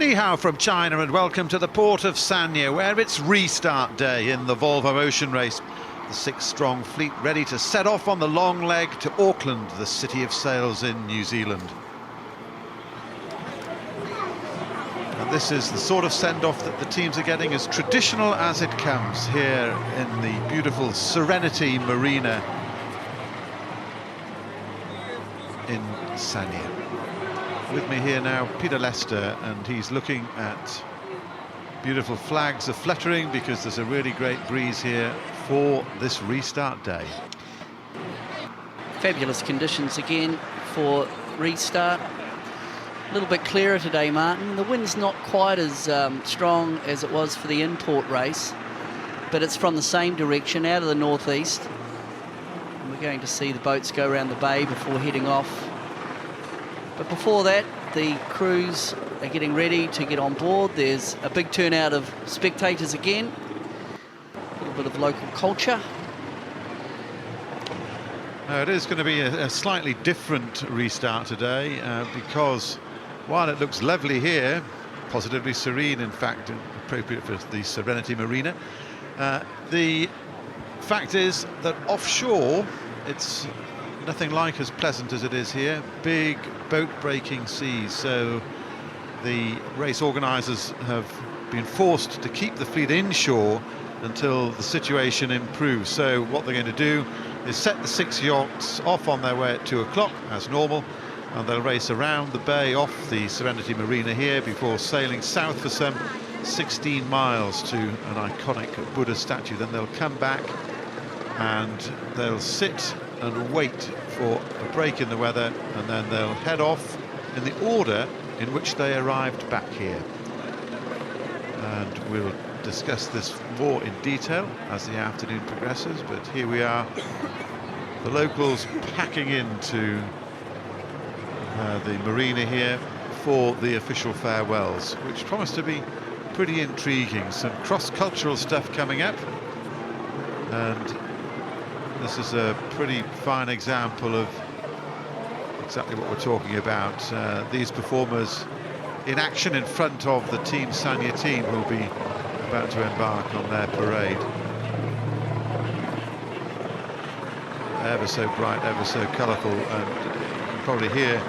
Ni hao from China and welcome to the port of Sanya, where it's restart day in the Volvo Ocean Race. The six-strong fleet ready to set off on the long leg to Auckland, the city of sails in New Zealand. And this is the sort of send-off that the teams are getting, as traditional as it comes, here in the beautiful Serenity Marina in Sanya. With me here now, Peter Lester, and he's looking at beautiful flags are fluttering because there's a really great breeze here for this restart day. Fabulous conditions again for restart. A little bit clearer today, Martin. The wind's not quite as strong as it was for the import race, but it's from the same direction, out of the northeast. And we're going to see the boats go around the bay before heading off. But before that, the crews are getting ready to get on board. There's a big turnout of spectators again. A little bit of local culture. Now, it is going to be a slightly different restart today because while it looks lovely here, positively serene, in fact, appropriate for the Serenity Marina, the fact is that offshore it's nothing like as pleasant as it is here. Big boat-breaking seas, so the race organisers have been forced to keep the fleet inshore until the situation improves. So what they're going to do is set the 6 yachts off on their way at 2 o'clock as normal, and they'll race around the bay off the Serenity Marina here before sailing south for some 16 miles to an iconic Buddha statue. Then they'll come back and they'll sit and wait for a break in the weather, and then they'll head off in the order in which they arrived back here. And we'll discuss this more in detail as the afternoon progresses, but here we are, the locals packing into the marina here for the official farewells, which promise to be pretty intriguing. Some cross-cultural stuff coming up, and this is a pretty fine example of exactly what we're talking about. These performers in action in front of the Team Sanya team who will be about to embark on their parade. Ever so bright, ever so colourful, and you can probably hear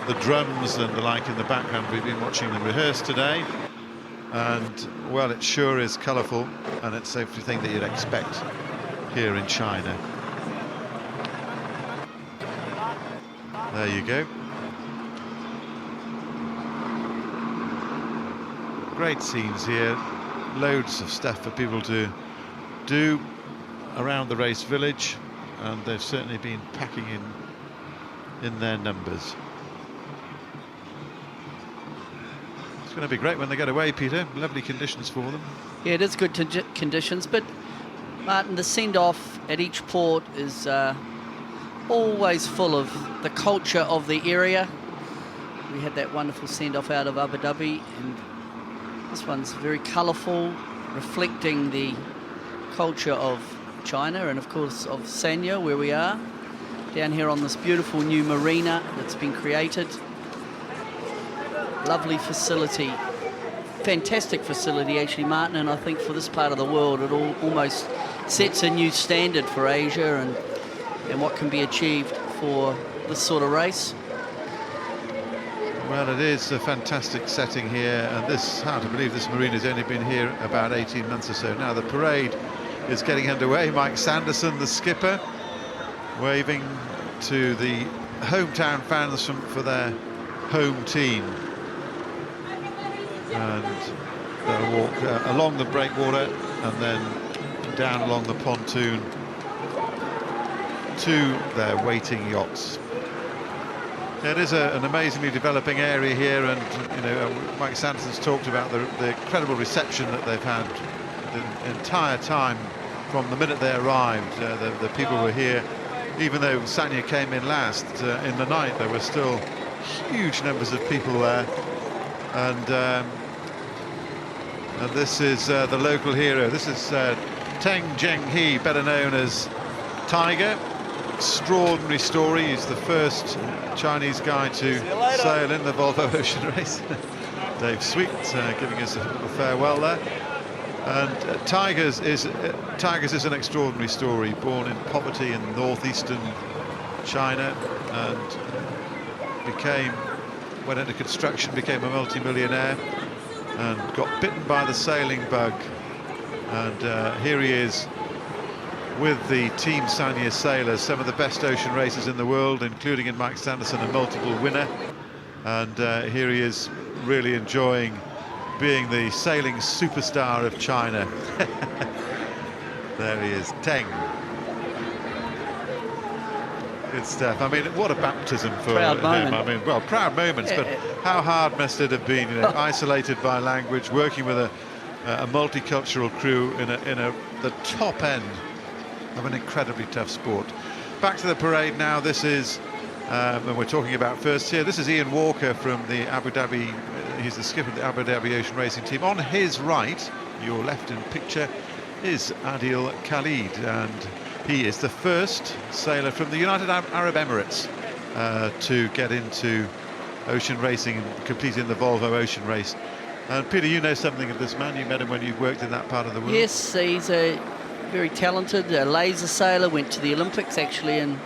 the drums and the like in the background. We've been watching them rehearse today, and well, it sure is colourful, and it's everything that you'd expect here in China. There you go. Great scenes here, loads of stuff for people to do around the race village, and they've certainly been packing in their numbers. It's going to be great when they get away, Peter. Lovely conditions for them. Yeah, it is good conditions, but Martin, the send-off at each port is always full of the culture of the area. We had that wonderful send-off out of Abu Dhabi, and this one's very colourful, reflecting the culture of China and, of course, of Sanya, where we are, down here on this beautiful new marina that's been created. Lovely facility, fantastic facility, actually, Martin, and I think for this part of the world it almost sets a new standard for Asia and what can be achieved for this sort of race. Well, it is a fantastic setting here, and this, hard to believe, this marina's only been here about 18 months or so now. The parade is getting underway. Mike Sanderson, the skipper, waving to the hometown fans for their home team. And they'll walk along the breakwater and then down along the pontoon to their waiting yachts. It is an amazingly developing area here, and you know, Mike Sanderson's talked about the incredible reception that they've had the entire time from the minute they arrived. The people were here, even though Sanya came in last in the night. There were still huge numbers of people there, and this is the local hero. This is Teng Zhenghe, better known as Tiger. Extraordinary story. He's the first Chinese guy to sail in the Volvo Ocean Race. Dave Sweet giving us a little farewell there. And Tigers is an extraordinary story. Born in poverty in northeastern China, and went into construction, became a multi-millionaire, and got bitten by the sailing bug. And here he is with the Team Sanya sailors, some of the best ocean racers in the world, including in Mike Sanderson, a multiple winner. And here he is, really enjoying being the sailing superstar of China. There he is, Teng. Good stuff. I mean, what a baptism for him. I mean, well, proud moments, but how hard must it have been, you know, isolated by language, working with a multicultural crew in the top end of an incredibly tough sport. Back to the parade now. This is, when we're talking about first here, this is Ian Walker from the Abu Dhabi, he's the skipper of the Abu Dhabi Ocean Racing Team. On his right, your left in picture, is Adil Khalid, and he is the first sailor from the United Arab Emirates to get into ocean racing and compete in the Volvo Ocean Race. And Peter, you know something of this man. You met him when you worked in that part of the world. Yes, he's a very talented laser sailor. Went to the Olympics actually in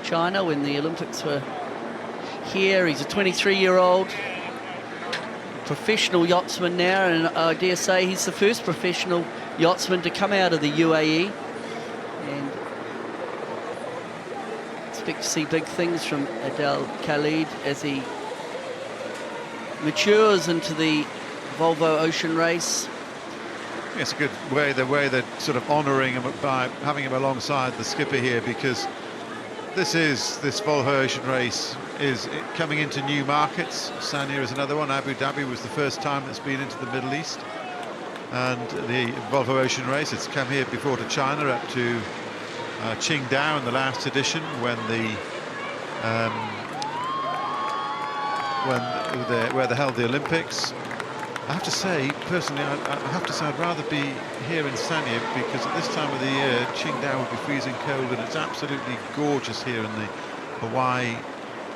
China when the Olympics were here. He's a 23-year-old professional yachtsman now, and I dare say he's the first professional yachtsman to come out of the UAE. And expect to see big things from Adil Khalid as he matures into the Volvo Ocean Race. It's a good way, the way they're sort of honouring him by having him alongside the skipper here, because this Volvo Ocean Race is coming into new markets. Sanya is another one. Abu Dhabi was the first time it's been into the Middle East. And the Volvo Ocean Race, it's come here before to China, up to Qingdao in the last edition, when where they held the Olympics. I have to say, personally, I have to say I'd rather be here in Sanya, because at this time of the year Qingdao would be freezing cold, and it's absolutely gorgeous here in the Hawaii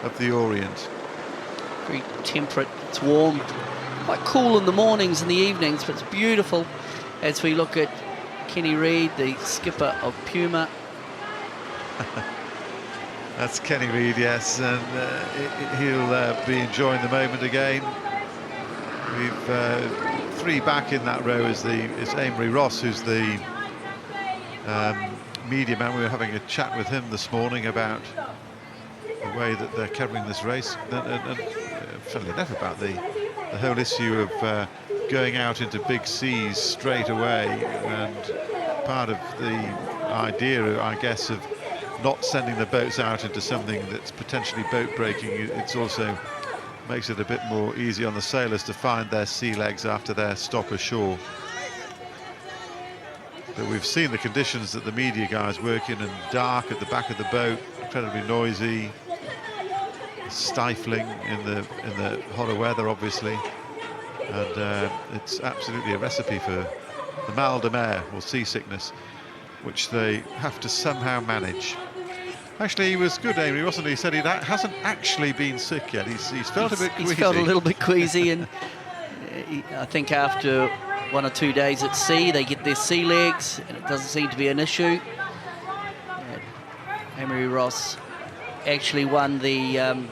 of the Orient. Very temperate, it's warm, quite cool in the mornings and the evenings, but it's beautiful as we look at Kenny Reid, the skipper of Puma. That's Kenny Reid, yes, and he'll be enjoying the moment again. We've three back in that row is Amory Ross, who's the media man. We were having a chat with him this morning about the way that they're covering this race, and funnily enough, about the whole issue of going out into big seas straight away. And part of the idea, I guess, of not sending the boats out into something that's potentially boat breaking, it's also makes it a bit more easy on the sailors to find their sea legs after their stop ashore. But we've seen the conditions that the media guys work in, and dark at the back of the boat, incredibly noisy, stifling in the hotter weather, obviously, and it's absolutely a recipe for the mal de mer, or seasickness, which they have to somehow manage. Actually, he was good, Amy, wasn't he? He said he hasn't actually been sick yet. He's felt a bit queasy. He's felt a little bit queasy, and I think after 1 or 2 days at sea, they get their sea legs, and it doesn't seem to be an issue. Amory Ross actually won the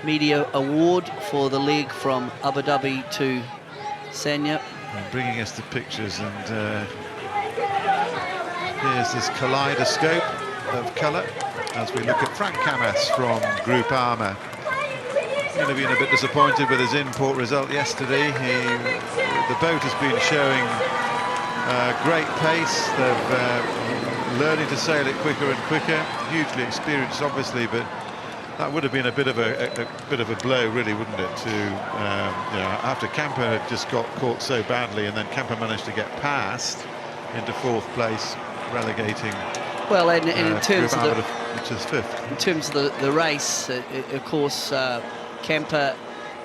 media award for the leg from Abu Dhabi to Sanya. And bringing us the pictures, and here's this kaleidoscope of colour as we look at Frank Camas from Group Armour. He's going to be a bit disappointed with his import result yesterday. The boat has been showing great pace. They're learning to sail it quicker and quicker. Hugely experienced, obviously, but that would have been a bit of a blow, really, wouldn't it? To you know, after Camper had just got caught so badly, and then Camper managed to get past into 4th place, relegating. Well, and in terms of which is 5th. In terms of the race, of course, Camper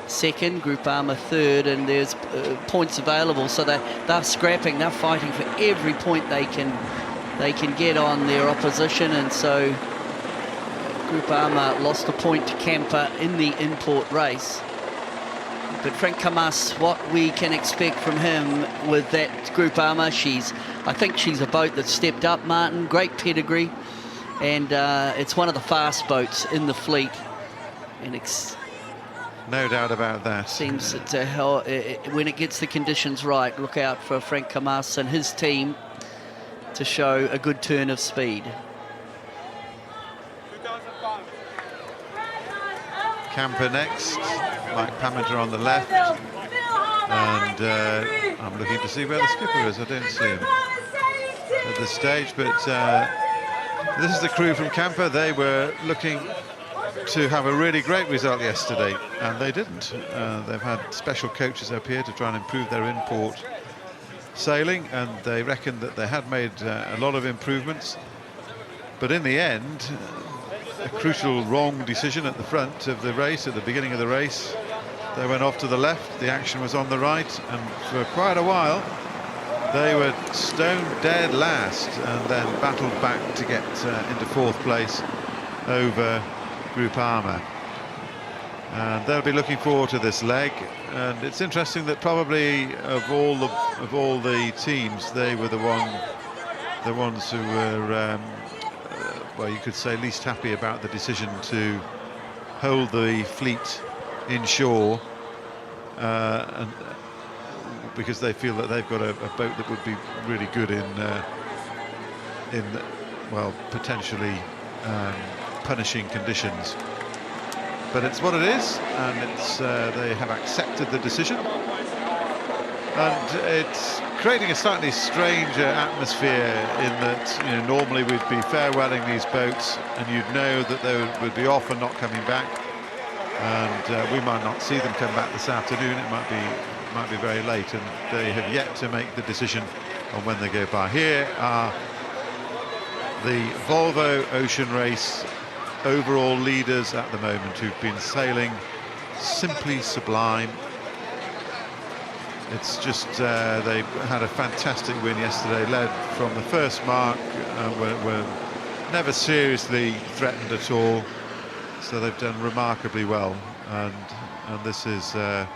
2nd, Group Armour 3rd, and there's points available, so they're scrapping, they're fighting for every point they can get on their opposition, and so Group Armour lost a point to Camper in the import race. But Frank Camas, what we can expect from him with that group armour, I think she's a boat that stepped up, Martin. Great pedigree, and it's one of the fast boats in the fleet. And no doubt about that. Seems that when it gets the conditions right, look out for Frank Camas and his team to show a good turn of speed. Camper next, Mike Paminter on the left, and I'm looking to see where the skipper is. I don't see him at this stage, but this is the crew from Camper. They were looking to have a really great result yesterday, and they didn't. They've had special coaches up here to try and improve their import sailing, and they reckoned that they had made a lot of improvements, but in the end, a crucial wrong decision at the front of the race, at the beginning of the race. They went off to the left, the action was on the right, and for quite a while they were stone dead last, and then battled back to get into fourth place over Group Armour. And they'll be looking forward to this leg, and it's interesting that probably of all the teams, they were the ones who were well, you could say least happy about the decision to hold the fleet inshore, and because they feel that they've got a boat that would be really good in well, potentially punishing conditions. But it's what it is, and it's they have accepted the decision, and it's creating a slightly strange atmosphere in that, you know, normally we'd be farewelling these boats and you'd know that they would be off and not coming back, and we might not see them come back this afternoon. It might be very late, and they have yet to make the decision on when they go by. Here are the Volvo Ocean Race overall leaders at the moment, who've been sailing simply sublime. It's just they had a fantastic win yesterday, led from the first mark, were never seriously threatened at all, so they've done remarkably well, and this is the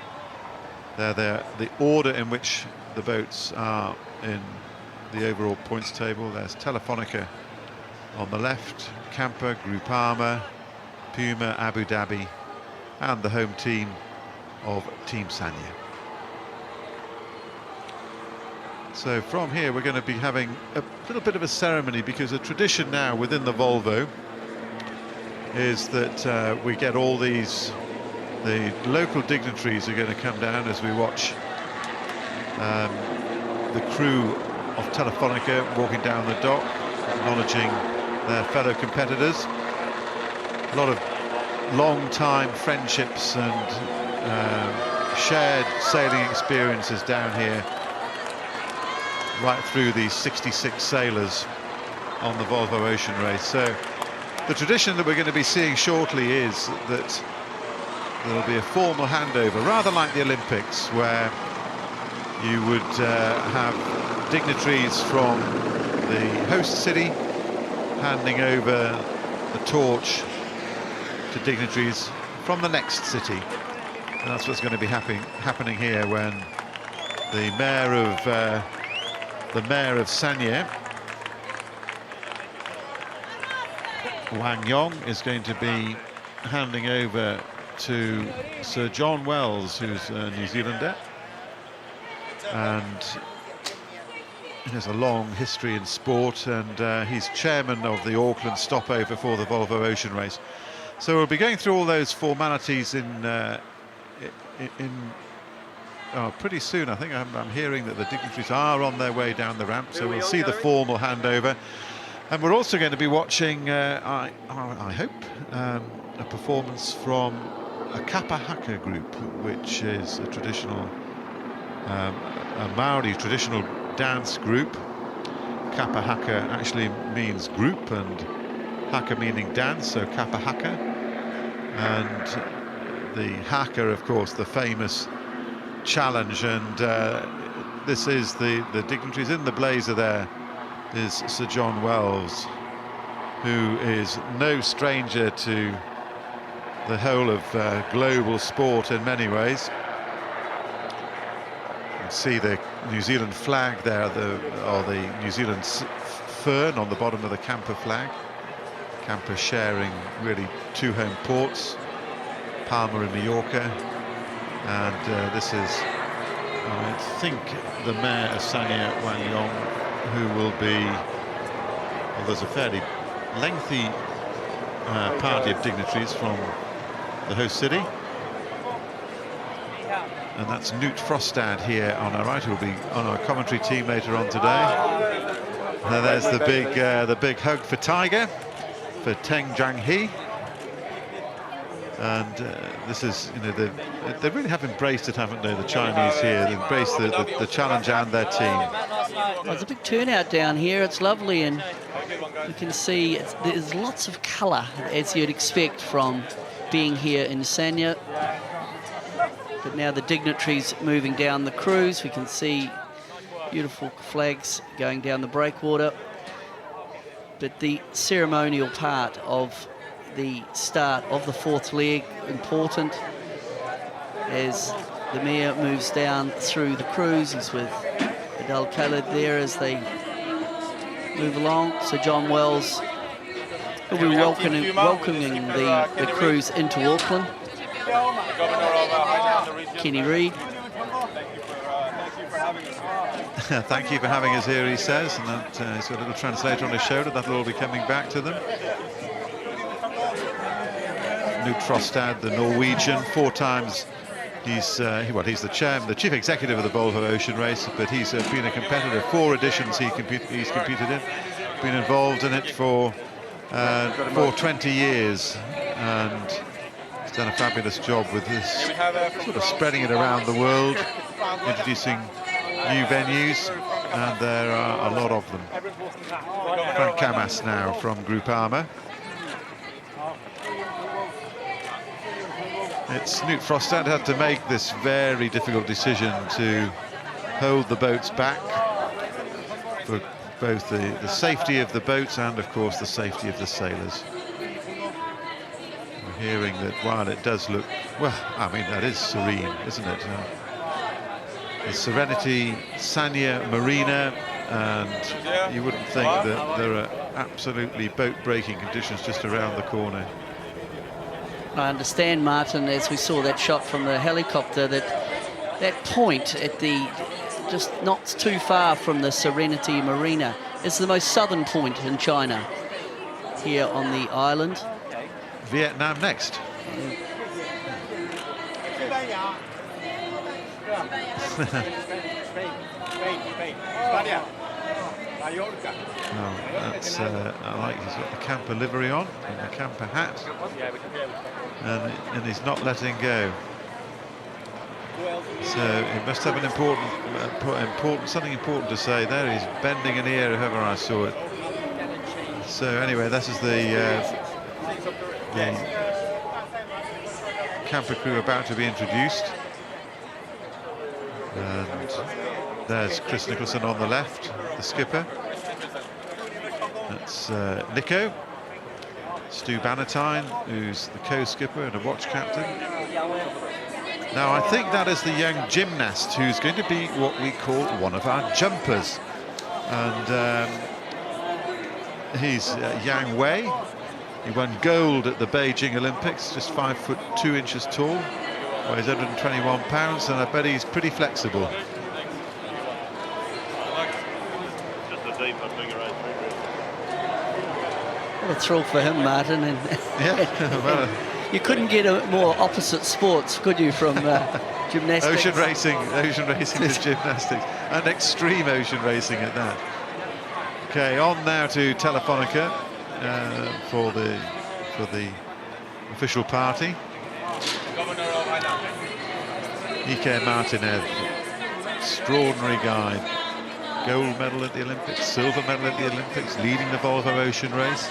order in which the boats are in the overall points table. There's Telefonica on the left, Camper, Group Armour, Puma, Abu Dhabi, and the home team of Team Sanya. So from here we're going to be having a little bit of a ceremony, because a tradition now within the Volvo is that we get all the local dignitaries are going to come down as we watch the crew of Telefonica walking down the dock, acknowledging their fellow competitors. A lot of long-time friendships and shared sailing experiences down here, right through these 66 sailors on the Volvo Ocean Race. So the tradition that we're going to be seeing shortly is that there'll be a formal handover, rather like the Olympics, where you would have dignitaries from the host city handing over the torch to dignitaries from the next city. And that's what's going to be happening here, when the mayor of Sanya, Wang Yong, is going to be handing over to Sir John Wells, who's a New Zealander, and he has a long history in sport, and he's chairman of the Auckland stopover for the Volvo Ocean Race. So we'll be going through all those formalities pretty soon. I think I'm hearing that the dignitaries are on their way down the ramp, so we'll see the formal handover. And we're also going to be watching, I hope, a performance from a Kapa Haka group, which is a traditional, a Maori traditional dance group. Kapa Haka actually means group, and haka meaning dance, so Kapa Haka. And the haka, of course, the famous challenge, and this is the dignitaries. In the blazer there is Sir John Wells, who is no stranger to the whole of global sport in many ways. can see the New Zealand flag there, or the New Zealand fern on the bottom of the camper flag. Camper sharing really 2 home ports, Palma and Mallorca, and this is, I think, the mayor of Sanya, Wang Yong, who will be, well, there's a fairly lengthy party of dignitaries from the host city. And that's Knut Frostad here on our right, who will be on our commentary team later on today. And there's the big hug for Tiger, for Teng Jiang-hee. And this is, you know, they really have embraced it, haven't they, the Chinese here? They've embraced the challenge and their team. Well, there's a big turnout down here. It's lovely, and you can see there's lots of colour, as you'd expect from being here in Sanya. But now the dignitaries moving down the cruise. We can see beautiful flags going down the breakwater. But the ceremonial part of the start of the 4th leg, important, as the mayor moves down through the cruise. He's with Adel Khaled there as they move along. So John Wells will be welcoming the cruise into Auckland. Kenny Reid. Thank you for having us here, he says, and that, he's got a little translator on his shoulder. That'll all be coming back to them. Knut Frostad, the Norwegian, 4 times he's the chief executive of the Volvo Ocean Race, but he's been a competitor. 4 editions he's competed in, been involved in it for 20 years, and he's done a fabulous job with this, sort of spreading it around the world, introducing new venues, and there are a lot of them. Frank Camas now from Groupama. It's Knut Frostad had to make this very difficult decision to hold the boats back for both the safety of the boats and, of course, the safety of the sailors. We're hearing that while it does look, well, I mean, that is serene, isn't it? The Serenity Sanya Marina, and you wouldn't think that there are absolutely boat-breaking conditions just around the corner. I understand, Martin, as we saw that shot from the helicopter, that point at the, just not too far from the Serenity Marina, is the most southern point in China, here on the island. Vietnam next. That's, I like, he's got the camper livery on and the camper hat, and he's not letting go. So he must have an something important to say there. He's bending an ear, if ever I saw it. So anyway, this is the camper crew about to be introduced. And there's Chris Nicholson on the left, the skipper. That's Nico. Stu Bannatyne, who's the co-skipper and a watch captain. Now, I think that is the young gymnast who's going to be what we call one of our jumpers. And he's Yang Wei. He won gold at the Beijing Olympics, just 5'2" tall. Weighs 121 pounds, and I bet he's pretty flexible. What a thrill for him, Martin. And yeah, well, you couldn't get a more opposite sports, could you, from gymnastics? Ocean racing to gymnastics, and extreme ocean racing at that. Okay, on now to Telefonica for the official party. Ike Martinev, extraordinary guy. Gold medal at the Olympics, silver medal at the Olympics, leading the Volvo Ocean Race.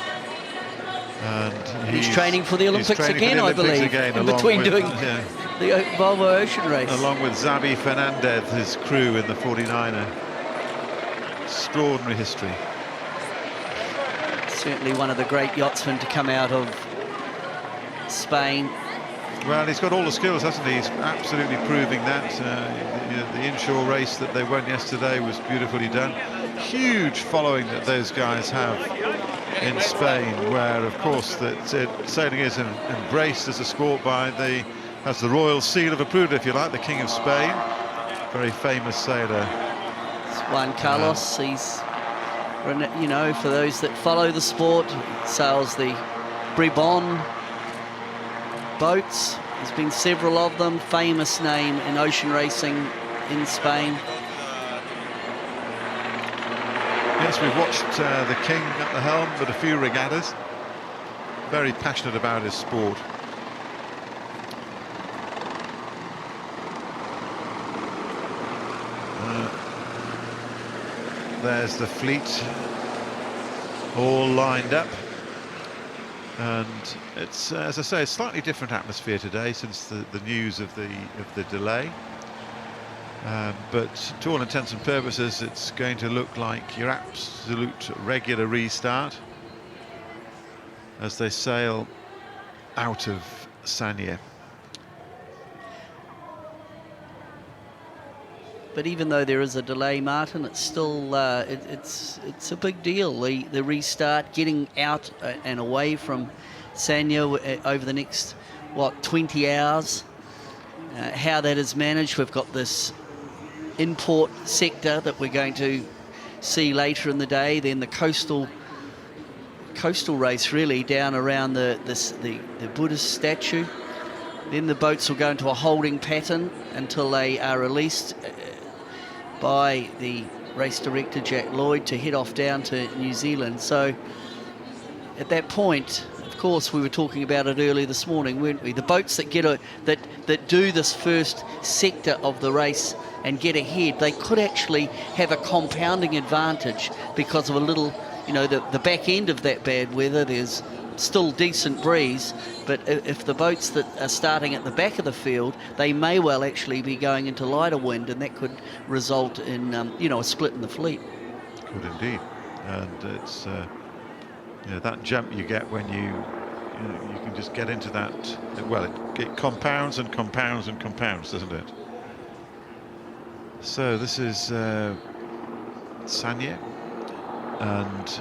And he's training for the Olympics again, I believe, in between doing the Volvo Ocean Race. Along with Xavi Fernandez, his crew in the 49er. Extraordinary history. Certainly one of the great yachtsmen to come out of Spain. Well, he's got all the skills, hasn't he? He's absolutely proving that. The inshore race that they won yesterday was beautifully done. Huge following that those guys have in Spain, where, of course, sailing is embraced as a sport by as the royal seal of approval, if you like, the King of Spain. Very famous sailor. It's Juan Carlos. He's, you know, for those that follow the sport, sails the Bribon boats. There's been several of them. Famous name in ocean racing in Spain. Yes, we've watched the King at the helm with a few regattas. Very passionate about his sport. There's the fleet all lined up. And it's, as I say, a slightly different atmosphere today since the news of the delay. But to all intents and purposes, it's going to look like your absolute regular restart as they sail out of Sanya. But even though there is a delay, Martin, it's still it's a big deal. The restart, getting out and away from Sanya over the next 20 hours. How that is managed, we've got this import sector that we're going to see later in the day. Then the coastal race, really down around the Buddhist statue. Then the boats will go into a holding pattern until they are released by the race director Jack Lloyd to head off down to New Zealand. So at that point, of course, we were talking about it earlier this morning, weren't we? The boats that that do this first sector of the race and get ahead, they could actually have a compounding advantage because of a little, you know, the back end of that bad weather. There's still decent breeze, but if the boats that are starting at the back of the field, they may well actually be going into lighter wind, and that could result in a split in the fleet. Could indeed. And it's that jump you get when you can just get into that. Well, it compounds and compounds and compounds, doesn't it? So this is Sanya, and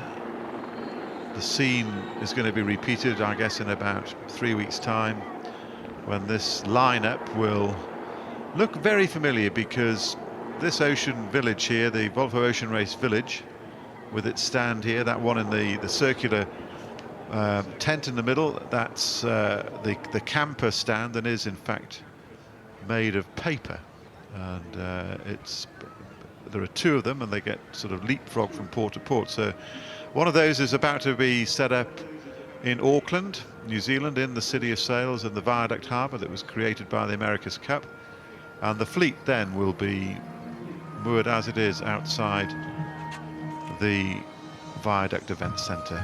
the scene is going to be repeated, I guess, in about 3 weeks' time, when this lineup will look very familiar, because this ocean village here, the Volvo Ocean Race village, with its stand here, that one in the circular tent in the middle, that's the camper stand, and is in fact made of paper. And there are two of them, and they get sort of leapfrog from port to port. So one of those is about to be set up in Auckland, New Zealand, in the City of Sails and the Viaduct Harbour that was created by the America's Cup. And the fleet then will be moored as it is outside the Viaduct Event Centre.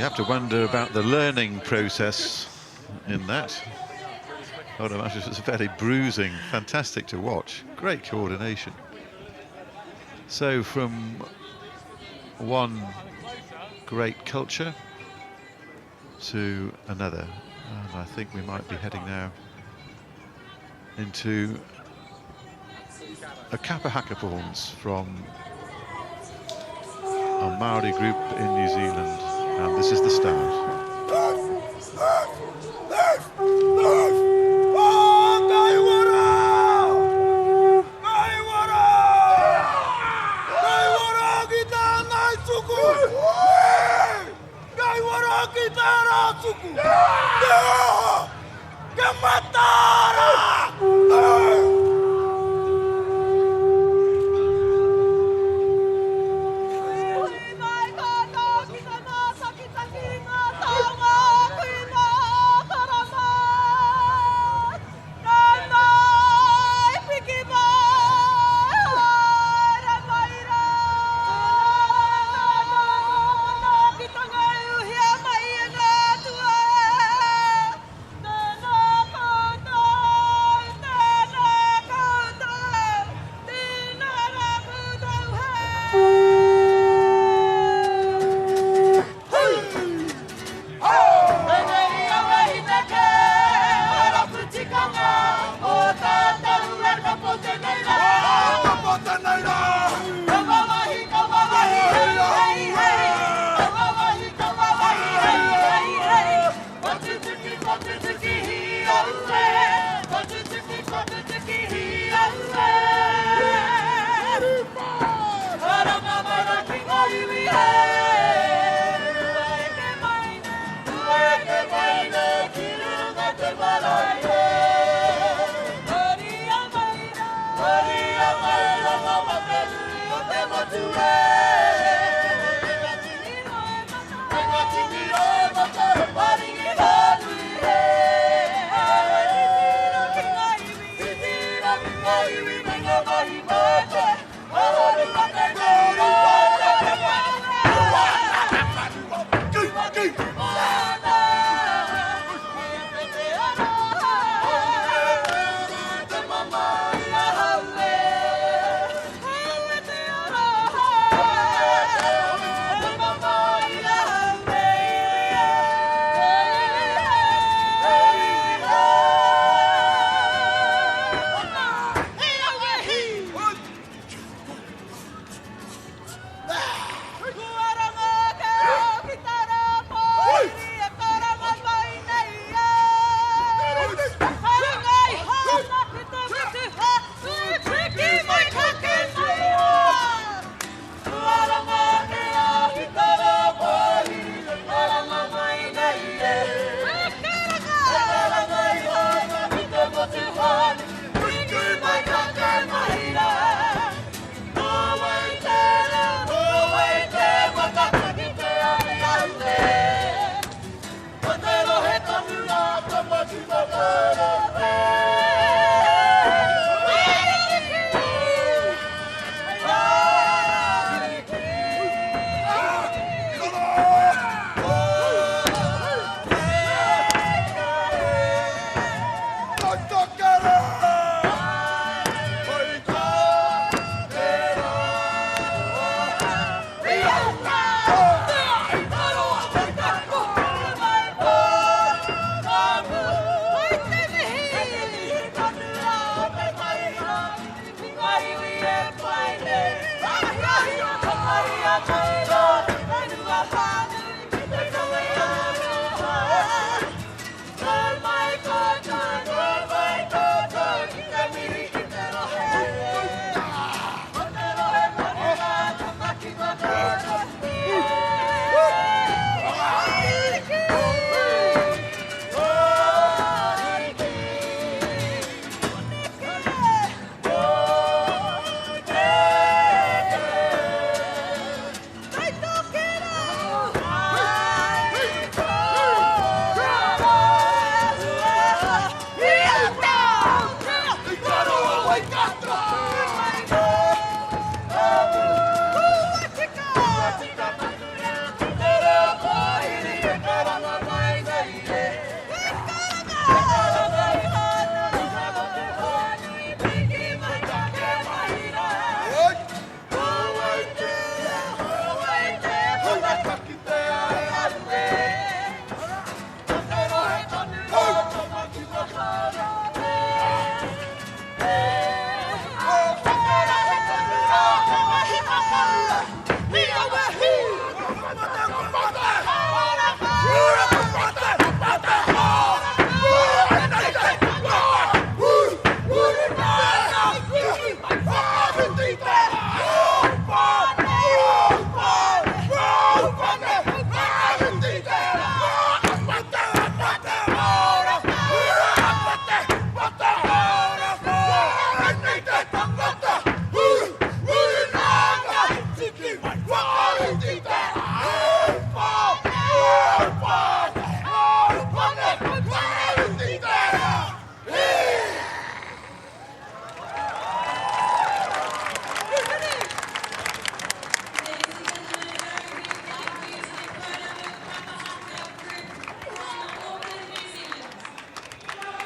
You have to wonder about the learning process in that. I would imagine it's very bruising, fantastic to watch, great coordination. So from one great culture to another, and I think we might be heading now into a Kappa Haka performance from a Maori group in New Zealand. And this is the start.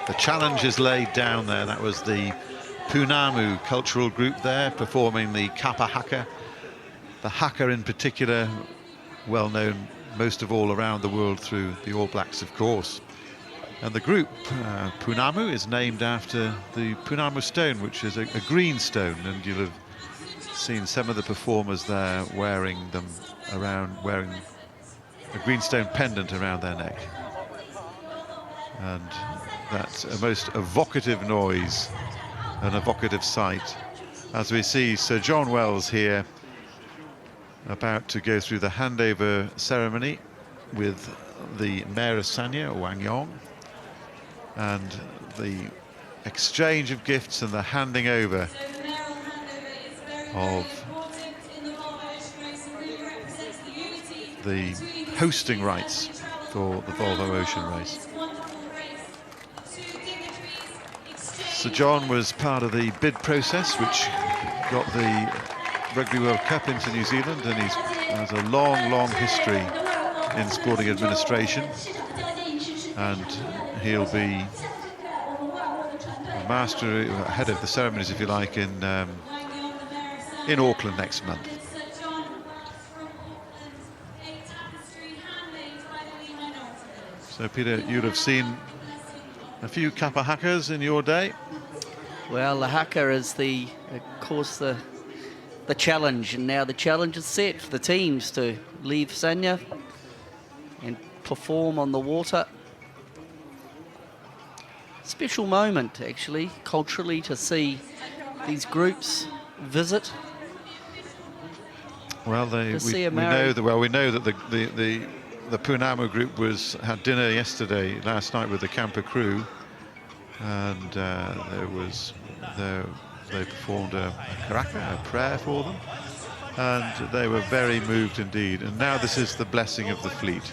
The challenge is laid down there. That was the Punamu cultural group there performing the kapa haka. The haka in particular, well known most of all around the world through the All Blacks, of course. And the group, Punamu, is named after the Punamu stone, which is a green stone, and you'll have seen some of the performers there wearing a greenstone pendant around their neck. And that's a most evocative noise, an evocative sight, as we see Sir John Wells here about to go through the handover ceremony with the Mayor of Sanya, Wang Yong, and the exchange of gifts and the handing over of the hosting rights for the Volvo Ocean Race. Sir John was part of the bid process which got the Rugby World Cup into New Zealand, and he has a long history in sporting administration, and he'll be master, head of the ceremonies, if you like, in Auckland next month. So Peter, you'd have seen a few kapa hakas in your day. Well, the haka is of course the challenge, and now the challenge is set for the teams to leave Sanya and perform on the water. Special moment, actually, culturally, to see these groups visit. Well, we know that the Punamu group had dinner last night with the camper crew, and they performed a karaka, a prayer for them, and they were very moved indeed. And now this is the blessing of the fleet.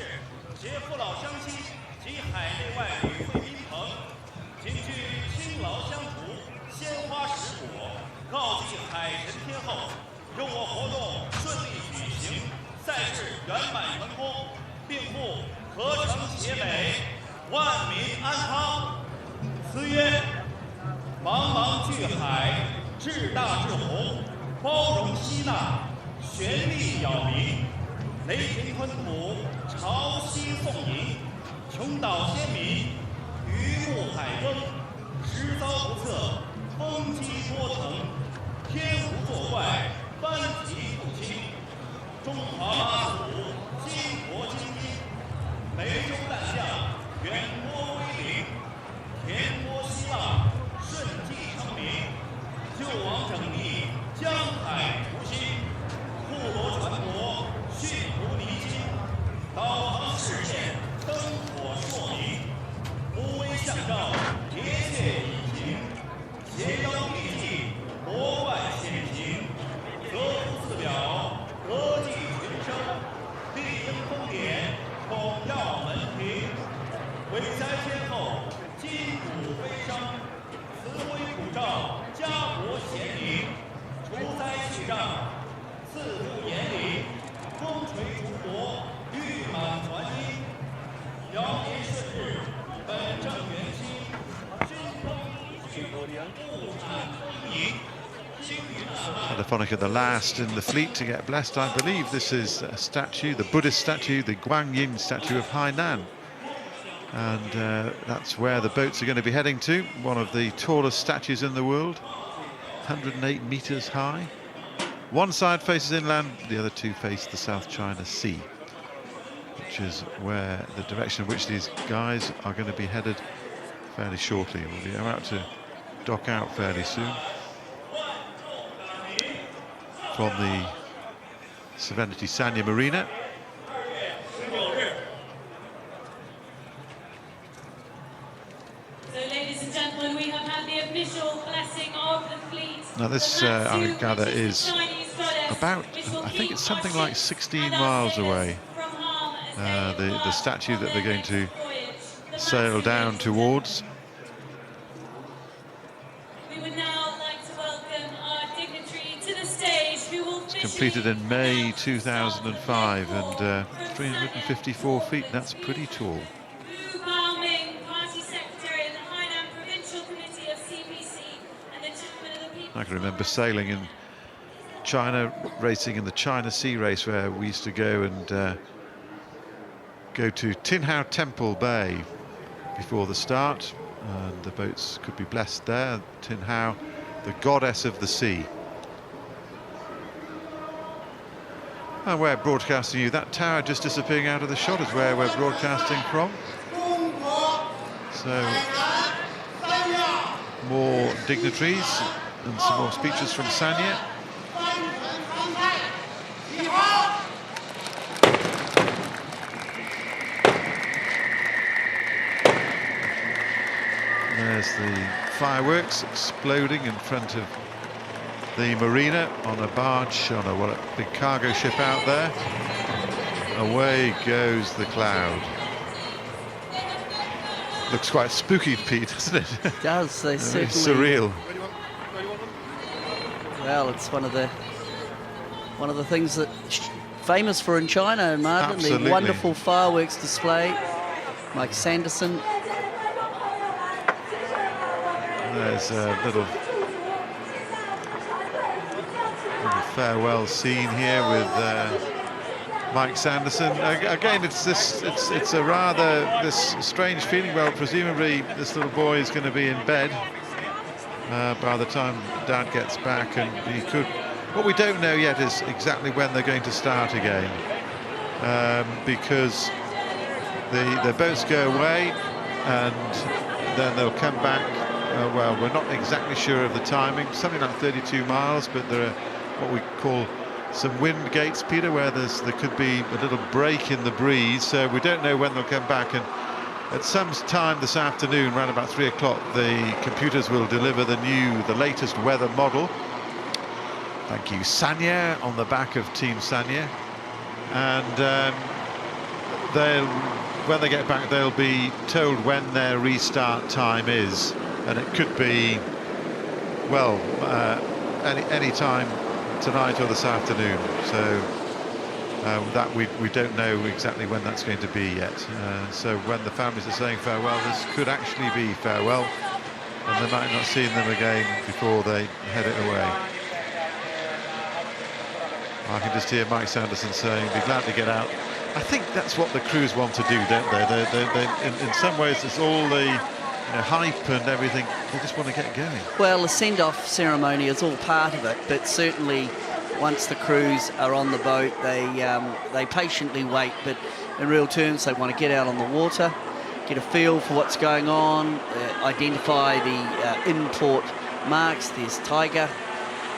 Telefonica, the last in the fleet to get blessed. I believe this is a statue, the Buddhist statue, the Guanyin statue of Hainan. And that's where the boats are going to be heading to. One of the tallest statues in the world, 108 meters high. One side faces inland, the other two face the South China Sea, which is where the direction in which these guys are going to be headed fairly shortly. We'll be about to dock out fairly soon from the Serenity Sanya Marina. So, ladies and gentlemen, we have had the official blessing of the fleet. Now this, I gather, is about, I think it's something like 16 miles away, the statue that they're going to sail down towards. We would now like to welcome our dignitary to the stage, who will Completed in May 2005, and 354 feet, that's pretty tall. Party Secretary of the Hainan I can remember sailing in China, racing in the China Sea Race, where we used to go and go to Tin Hau Temple Bay before the start, and the boats could be blessed there. Tin Hau, the goddess of the sea. And we're broadcasting you. That tower just disappearing out of the shot is where we're broadcasting from. So, more dignitaries and some more speeches from Sanya. There's the fireworks exploding in front of the marina on a barge, on a big cargo ship out there. Away goes the cloud. Looks quite spooky, Pete, doesn't it? It does. They certainly. Surreal. Well, it's one of the things that famous for in China, Martin. Absolutely. The wonderful fireworks display. Mike Sanderson. There's a little farewell scene here with Mike Sanderson. Again, it's a rather this strange feeling. Well, presumably this little boy is going to be in bed by the time Dad gets back, and he could. What we don't know yet is exactly when they're going to start again, because the boats go away and then they'll come back. Well, we're not exactly sure of the timing. Something like 32 miles, but there are what we call some wind gates, Peter, where there could be a little break in the breeze, so we don't know when they'll come back. And at some time this afternoon, around about 3 o'clock, the computers will deliver the latest weather model. Thank you, Sanya, on the back of Team Sanya. And when they get back, they'll be told when their restart time is, and it could be, well, any time tonight or this afternoon. So that we don't know exactly when that's going to be yet. So when the families are saying farewell, this could actually be farewell, and they might not see them again before they head it away. I can just hear Mike Sanderson saying, "Be glad to get out." I think that's what the crews want to do, don't they? They in some ways, it's all the hype and everything. They just want to get going. Well, the send-off ceremony is all part of it, but certainly once the crews are on the boat, they patiently wait. But in real terms, they want to get out on the water, get a feel for what's going on, identify the import marks. There's Tiger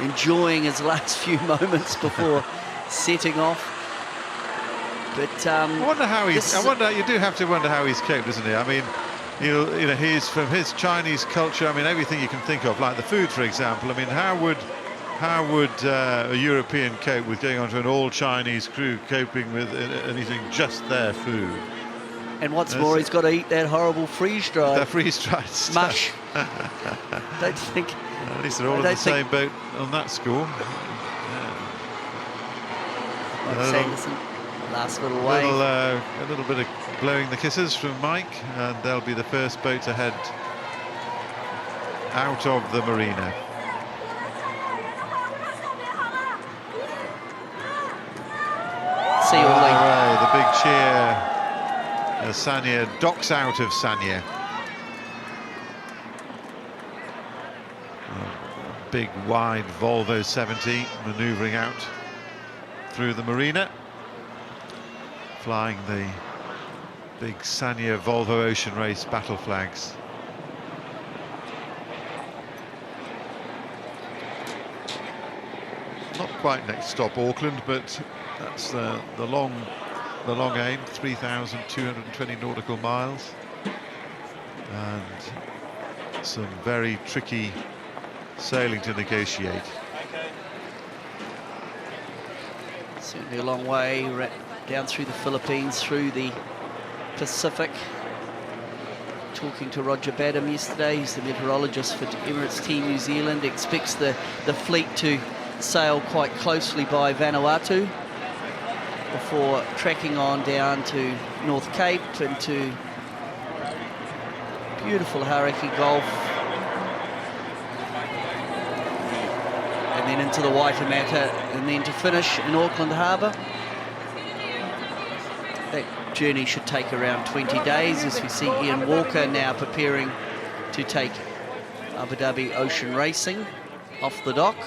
enjoying his last few moments before setting off. But I wonder how he's. You do have to wonder how he's coped, isn't he? I mean, you know, he's from his Chinese culture. I mean, everything you can think of, like the food, for example. I mean, how would a European cope with going onto an all-Chinese crew, coping with and eating just their food? And what's more, he's got to eat that horrible freeze-dried. That freeze-dried stuff. Mush. Don't think. At least they're all in the same boat on that score. Mike Sanderson, last little wave. A little bit of blowing the kisses from Mike, and they'll be the first boat to head out of the marina. See you all. The big cheer as Sanya docks out of Sanya. Big wide Volvo 70 manoeuvring out through the marina, flying the big Sanya Volvo Ocean Race battle flags. Not quite next stop Auckland, but that's the long aim, 3,220 nautical miles, and some very tricky sailing to negotiate. Certainly a long way down through the Philippines, through the Pacific. Talking to Roger Badham yesterday, he's the meteorologist for Emirates Team New Zealand, expects the fleet to sail quite closely by Vanuatu before tracking on down to North Cape and to beautiful Hauraki Gulf. and then into the Waitemata, and then to finish in Auckland Harbour. That journey should take around 20 days, as we see Ian Walker now preparing to take Abu Dhabi Ocean Racing off the dock.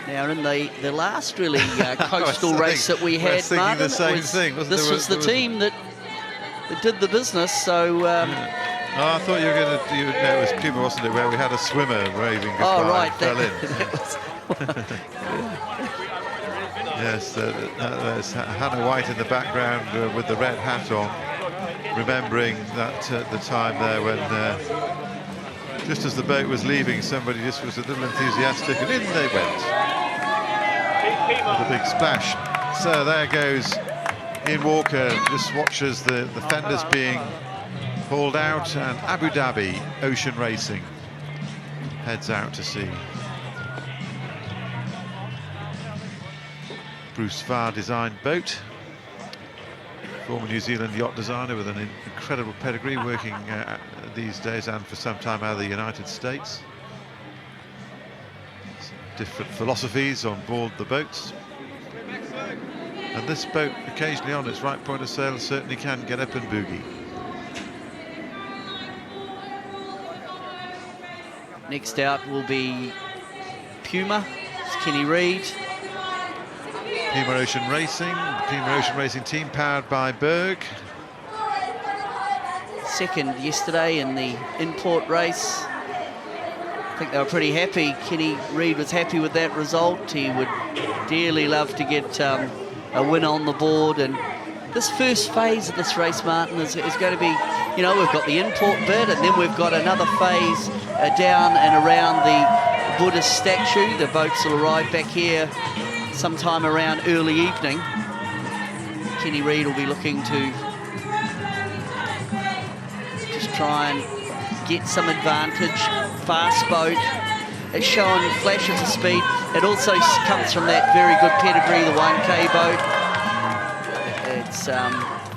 Now, in the last really coastal race that we had, Martin, the same thing, this was the team that did the business. So. Oh, I thought you were going to. No, it was Puma, wasn't it? Where we had a swimmer waving goodbye. Oh, right. Fell in. Yes, there's Hannah White in the background with the red hat on, remembering that the time there when. Just as the boat was leaving, somebody just was a little enthusiastic, and in they went with a big splash. So there goes Ian Walker, just watches the fenders being hauled out, and Abu Dhabi Ocean Racing heads out to sea. Bruce Farr designed boat, former New Zealand yacht designer with an incredible pedigree, working these days and for some time out of the United States. Some different philosophies on board the boats. And this boat, occasionally on its right point of sail, certainly can get up and boogie. Next out will be Puma, it's Kenny Reid. Puma Ocean Racing, the Puma Ocean Racing team powered by Berg. Second yesterday in the import race. I think they were pretty happy. Kenny Reid was happy with that result. He would dearly love to get a win on the board. And this first phase of this race, Martin, is going to be, you know, we've got the import bit, and then we've got another phase down and around the Buddhist statue. The boats will arrive back here sometime around early evening. Kenny Reid will be looking to just try and get some advantage. Fast boat, it's showing flashes of speed. It also comes from that very good pedigree, the 1K boat. It's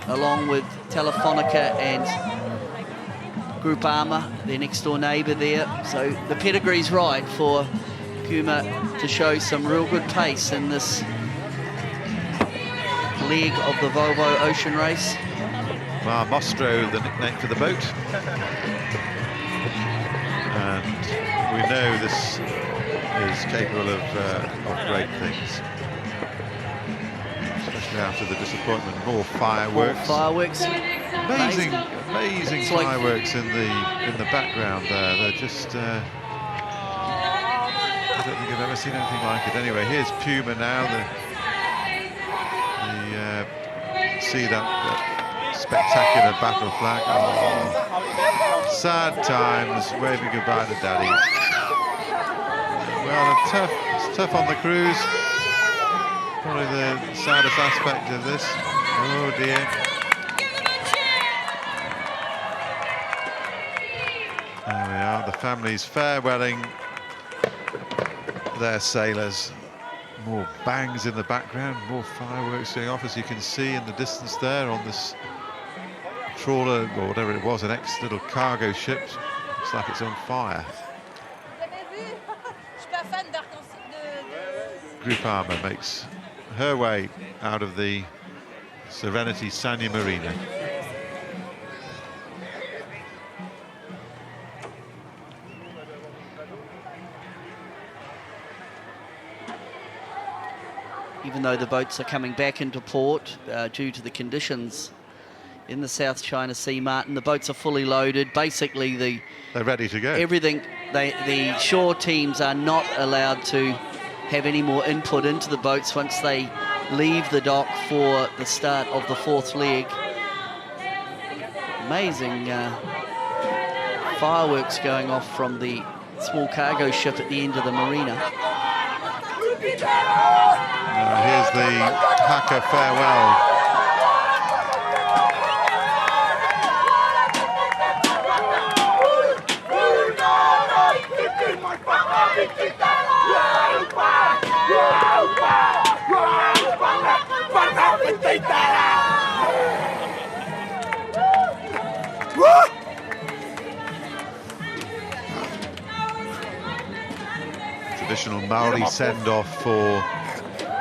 along with Telefonica and Group Armour, their next door neighbour there. So the pedigree's right for Puma to show some real good pace in this leg of the Volvo Ocean Race. Mar Mostro, the nickname for the boat. And we know this is capable of great things. Especially after the disappointment. More fireworks. More fireworks. Amazing fireworks in the background there. They're just I don't think I've ever seen anything like it. Anyway, here's Puma now. See that spectacular battle flag. Oh, sad times, waving goodbye to Daddy. Well, it's tough on the cruise. Probably the saddest aspect of this. Oh dear. There we are, the families farewelling their sailors. More bangs in the background, more fireworks going off, as you can see in the distance there on this trawler, or whatever it was, an ex-little cargo ship. Looks like it's on fire. Group Armour makes her way out of the Serenity Sanya Marina. Even though the boats are coming back into port due to the conditions in the South China Sea, Martin, the boats are fully loaded. Basically, they're ready to go. Everything. The shore teams are not allowed to have any more input into the boats once they leave the dock for the start of the fourth leg. Amazing fireworks going off from the small cargo ship at the end of the marina. Here's the Haka farewell. traditional Maori send-off for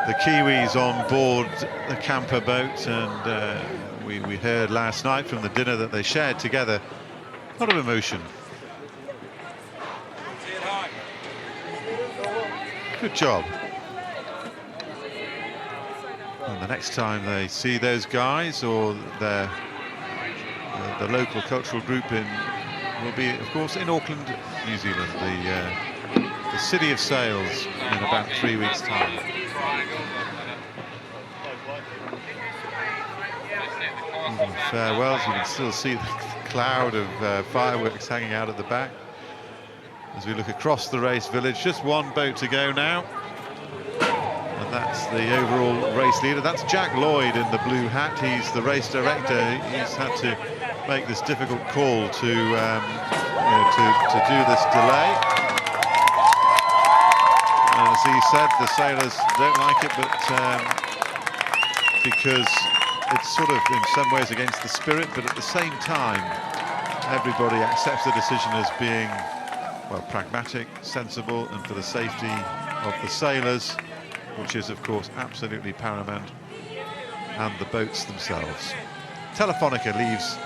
the Kiwis on board the camper boat, and we heard last night from the dinner that they shared together. A lot of emotion. Good job. And the next time they see those guys, or the local cultural group will be, of course, in Auckland, New Zealand, the city of sails, in about 3 weeks' time. Even farewells, you can still see the cloud of fireworks hanging out at the back as we look across the race village. Just one boat to go now, and that's the overall race leader. That's Jack Lloyd in the blue hat. He's the race director. He's had to make this difficult call to do this delay. And as he said, the sailors don't like it, but because it's sort of in some ways against the spirit, but at the same time everybody accepts the decision as being, well, pragmatic, sensible, and for the safety of the sailors, which is of course absolutely paramount, and the boats themselves. Telefonica leaves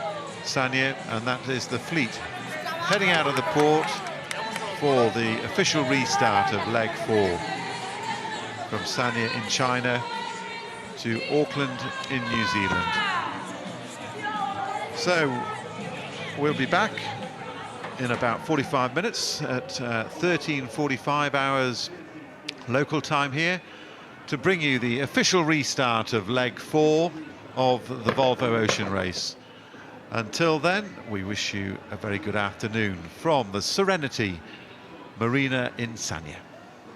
Sanya, and that is the fleet heading out of the port for the official restart of leg 4 from Sanya in China to Auckland in New Zealand. So we'll be back in about 45 minutes at 13:45 hours local time here to bring you the official restart of leg 4 of the Volvo Ocean Race. Until then, we wish you a very good afternoon from the Serenity Marina in Sanya.